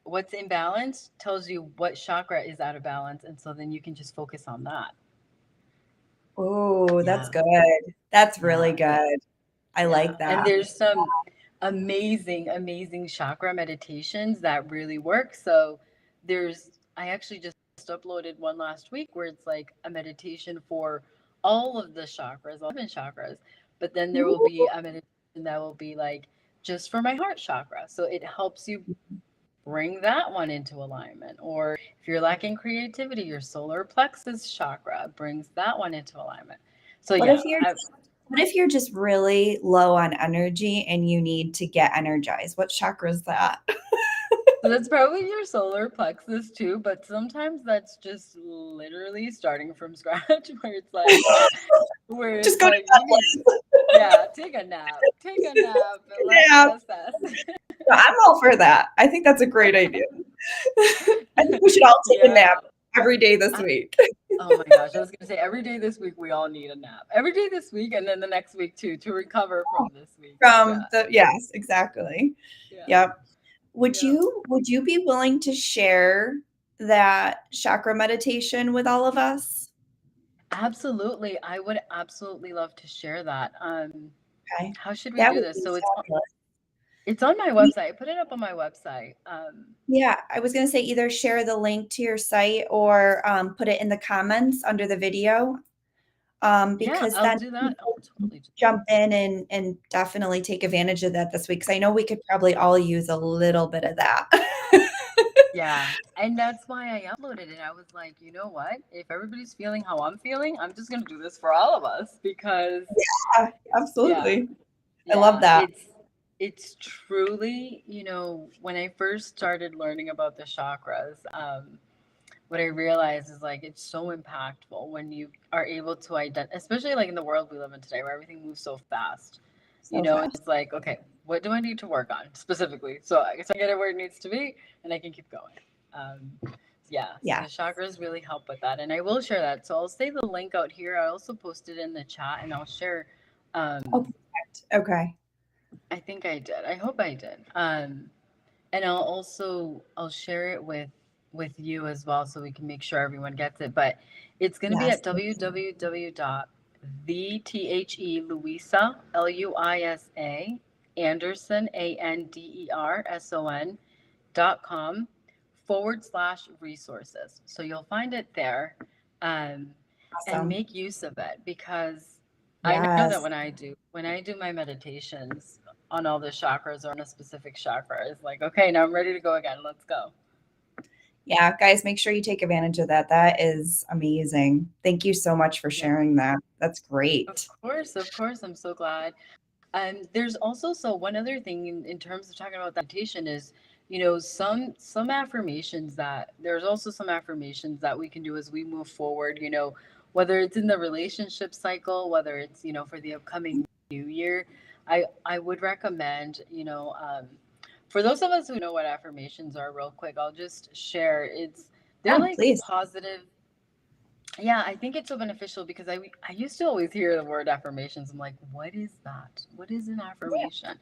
what's in balance tells you what chakra is out of balance. And so then you can just focus on that. Oh, that's Yeah. good. That's really Yeah. good. I Yeah. like And that. there's some amazing, amazing chakra meditations that really work. So I actually just uploaded one last week where it's like a meditation for all of the chakras, all 7 chakras. But then there will be Ooh, a meditation that will be like just for my heart chakra. So it helps you bring that one into alignment. Or if you're lacking creativity, your solar plexus chakra brings that one into alignment. So what yeah, if you're what if you're just really low on energy and you need to get energized? What chakra is that? so that's probably your solar plexus too, but sometimes that's just literally starting from scratch where Just it's go to like that you need place. yeah, take a nap and let's Yeah. reassess. No, I'm all for that. I think that's a great idea. I think we should all take a Yeah. nap every day this I, week oh my gosh, I was gonna say every day this week we all need a nap. Every day this week and then the next week too to recover from this week. Yeah. from the yes, exactly. Yeah. Yep. Yeah. Would you be willing to share that chakra meditation with all of us? Absolutely. I would absolutely love to share that. Okay. How should we That do would this? be So fabulous. it's on my We website. I put it up on my website. Yeah, I was gonna say either share the link to your site or, put it in the comments under the video, Yeah, because I'll then do that. I'll people can totally do that. jump in and definitely take advantage of that this week. Because I know we could probably all use a little bit of that. Yeah. And that's why I uploaded it. I was like, you know what? If everybody's feeling how I'm feeling, I'm just gonna do this for all of us because Yeah, yeah, absolutely. I love yeah, that. it's truly, when I first started learning about the chakras, what I realized is like it's so impactful when you are able to identify, especially like in the world we live in today where everything moves so fast. So fast. It's like, okay, what do I need to work on specifically? So I guess I get it where it needs to be and I can keep going. Yeah, so Yeah. the chakras really help with that. And I will share that. So I'll say the link out here. I also posted in the chat and I'll share. Oh, Um, perfect. Okay. I think I did. I hope I did. And I'll share it with you as well so we can make sure everyone gets it. But it's going to be Yes. at www.the Luisa Anderson Anderson.com/resources. So you'll find it there, um, and Awesome. make use of it because I know that Yes. when I do my meditations on all the chakras or on a specific chakra, it's like, okay, now I'm ready to go again. Let's go. Yeah, guys, make sure you take advantage of that. That is amazing. Thank you so much for Yeah, sharing that. That's of great. course, of course. I'm so glad. There's also so one other thing in terms of talking about that meditation is, some affirmations that there's also some affirmations that we can do as we move forward. Whether it's in the relationship cycle, whether it's for the upcoming new year, I would recommend for those of us who know what affirmations are, real quick, I'll just share. They're Yeah, like please. positive. Yeah, I think it's so beneficial because I used to always hear the word affirmations. I'm like, what is that? What is an Yeah. affirmation?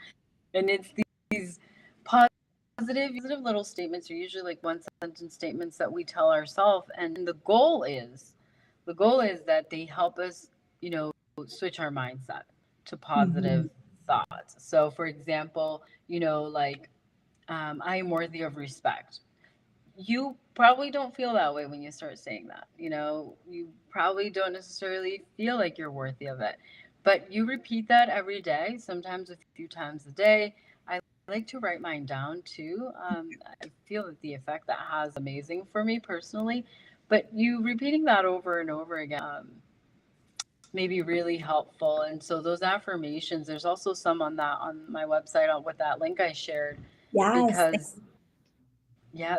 And it's these positive little statements are usually like one sentence statements that we tell ourselves, and the goal is that they help us, switch our mindset to Mhm. positive thoughts. So, for example, like I am worthy of respect. You probably don't feel that way when you start saying that. You probably don't necessarily feel like you're worthy of it. But you repeat that every day, sometimes a few times a day. I like to write mine down too. I feel that the effect that has amazing for me personally. But you repeating that over and over again may be really helpful. And so those affirmations, there's also some on my website with that link I shared Yes. because yeah,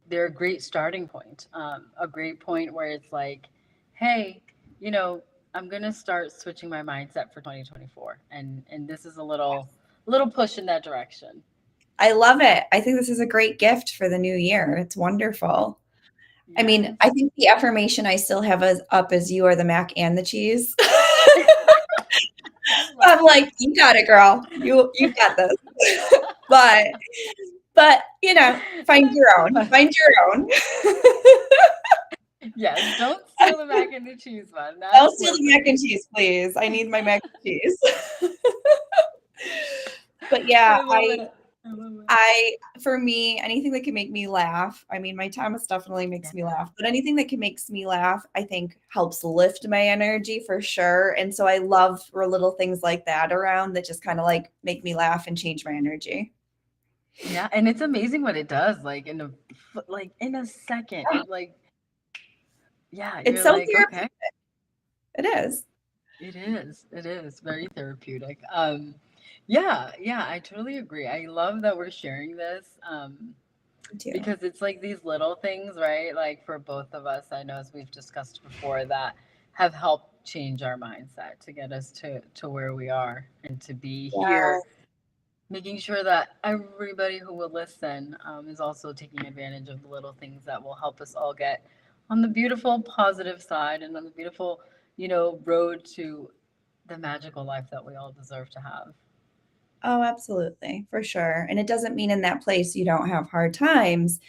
they're a great starting point. A great point where it's like, hey, I'm gonna start switching my mindset for 2024, and this is a little push in that direction. I love it. I think this is a great gift for the new year. It's wonderful. I mean, I Yes. think the affirmation I still have as up as you are the mac and the cheese. I love I'm like, "You got it, girl. You got this." But find your own. it. Find your own. Yes, don't steal the mac and the cheese one. Don't That's steal for the mac me. and cheese, please. I need my mac and cheese. But yeah, I love it. I love it. I for me, anything that can make me laugh. I mean, my Thomas definitely makes me Yeah. laugh, but anything that can makes me laugh, I think helps lift my energy for sure. And so I love for little things like that around that just kind of like make me laugh and change my energy. Yeah, and it's amazing what it does. Like in a second, Yeah, it like yeah, it's you're so like therapeutic. okay. It is. It is. It is very therapeutic. Yeah, yeah, I totally agree. I love that we're sharing this Me too. because it's like these little things, right? Like for both of us, I know as we've discussed before, that have helped change our mindset to get us to where we are and to be Yeah. here making sure that everybody who will listen is also taking advantage of the little things that will help us all get on the beautiful positive side and on the beautiful, road to the magical life that we all deserve to have. Oh, absolutely, for sure. And it doesn't mean in that place you don't have hard times.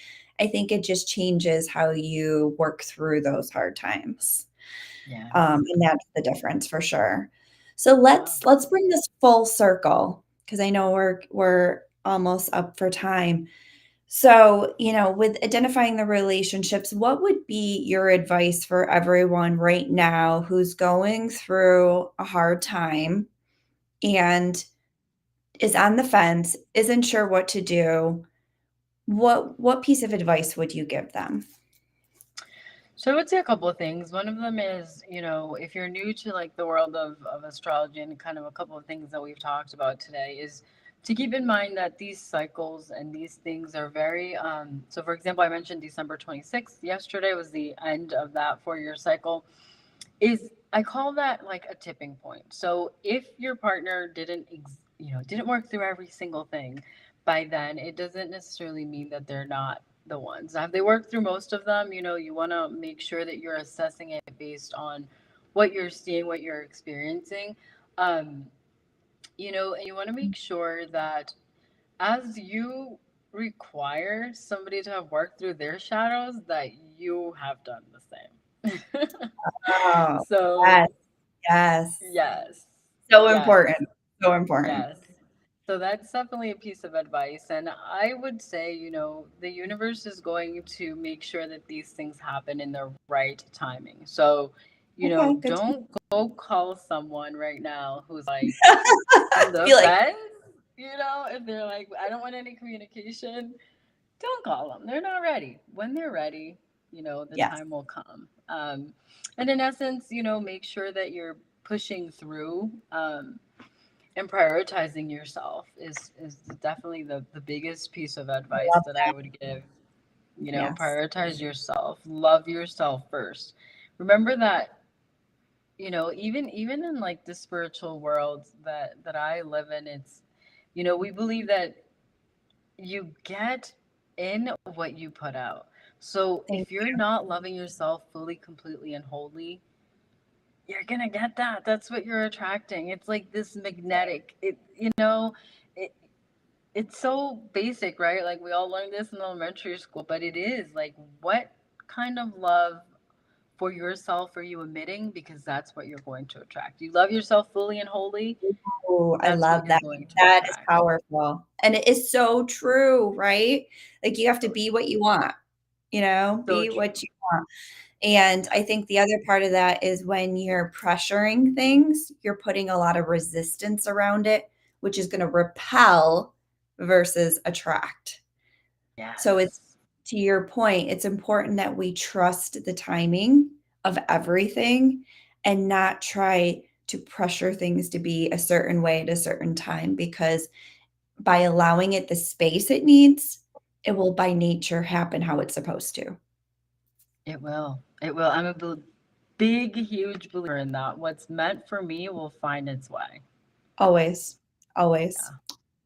I think it just changes how you work through those hard times. Yes. And that's the difference for sure. So Yeah. let's bring this full circle because I know we're almost up for time. So, with identifying the relationships, what would be your advice for everyone right now who's going through a hard time and is on the fence, isn't sure what to do? What piece of advice would you give them? So I would say a couple of things. One of them is, if you're new to like the world of astrology and kind of a couple of things that we've talked about today is to keep in mind that these cycles and these things are very so for example, I mentioned December 26th. Yesterday was the end of that 4-year cycle. Is I call that like a tipping point. So if your partner didn't work through every single thing by then, it doesn't necessarily mean that they're not the ones. Now, if they worked through most of them, you want to make sure that you're assessing it based on what you're seeing, what you're experiencing. Um, and you want to make sure that as you require somebody to have worked through their shadows, that you have done the same. Oh, So yes, yes. yes, So yes, important, so important. yes. So that's definitely a piece of advice. And I would say, the universe is going to make sure that these things happen in the right timing. So, Okay, good to don't go call someone right now who's like on the be like, fence. If they're like, I don't want any communication, don't call them. They're not ready. When they're ready, the yes, time will come. And in essence, make sure that you're pushing through and prioritizing yourself is definitely the biggest piece of I advice love that I that. would give. Yes. Prioritize yourself, love yourself first. Remember that even in like the spiritual world that I live in, it's we believe that you get in what you put out. So Thank if you're not loving yourself fully, completely, and wholly, you're gonna get that. That's what you're attracting. It's like this magnetic. It it's so basic, right? Like we all learned this in elementary school, but it is like what kind of love for yourself are you emitting? Because that's what you're going to attract. You love yourself fully and wholly. you. Ooh, I That's what love you're that. going to That is attract. powerful, and it is so true, right? Like, you have to So be true. what you want, So be what true. you want. And Yeah. I think the other part of that is when you're pressuring things, you're putting a lot of resistance around it, which is gonna repel versus attract. So it's Yes. to your point, it's important that we trust the timing of everything and not try to pressure things to be a certain way at a certain time because by allowing it the space it needs, it will by nature happen how it's supposed to. It will. It will. I'm a big, huge believer in that. What's meant for me will find its way. Always, always. Yeah.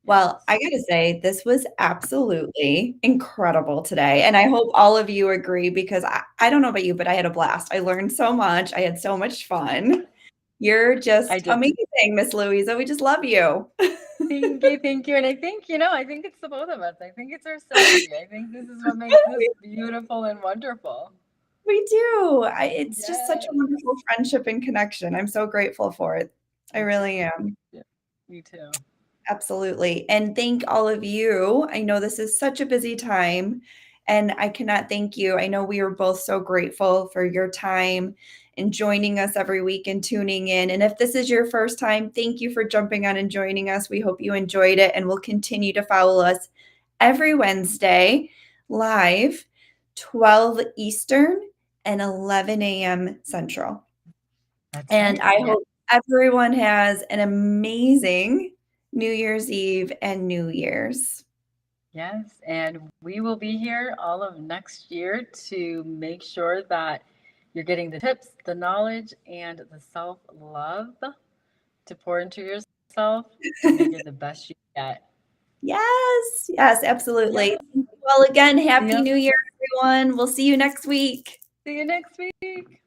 Well, Yes. I gotta say, this was absolutely incredible today, and I hope all of you agree because I don't know about you, but I had a blast. I learned so much. I had so much fun. You're I just did. amazing, Miss Louisa. We just love you. Thank you, thank you. And I think it's the both of us. I think it's our synergy. I think this is what makes this We beautiful and wonderful. we do. It's just such a Yes. wonderful friendship and connection. I'm so grateful for it. I Me too. really am. Yeah, me too. Absolutely. And thank all of you. I know this is such a busy time, and I cannot thank you. I know we are both so grateful for your time and joining us every week and tuning in. And if this is your first time, thank you for jumping on and joining us. We hope you enjoyed it and will continue to follow us every Wednesday live, 12 Eastern and 11 a.m. Central. That's And right. I Yeah. hope everyone has an amazing New Year's Eve and New Year's. Yes. And we will be here all of next year to make sure that you're getting the tips, the knowledge, and the self love to pour into yourself to make it the best you get. Yes, yes, absolutely. Yes. Well, again, Happy Yep. New Year, everyone. We'll see you next week. See you next week.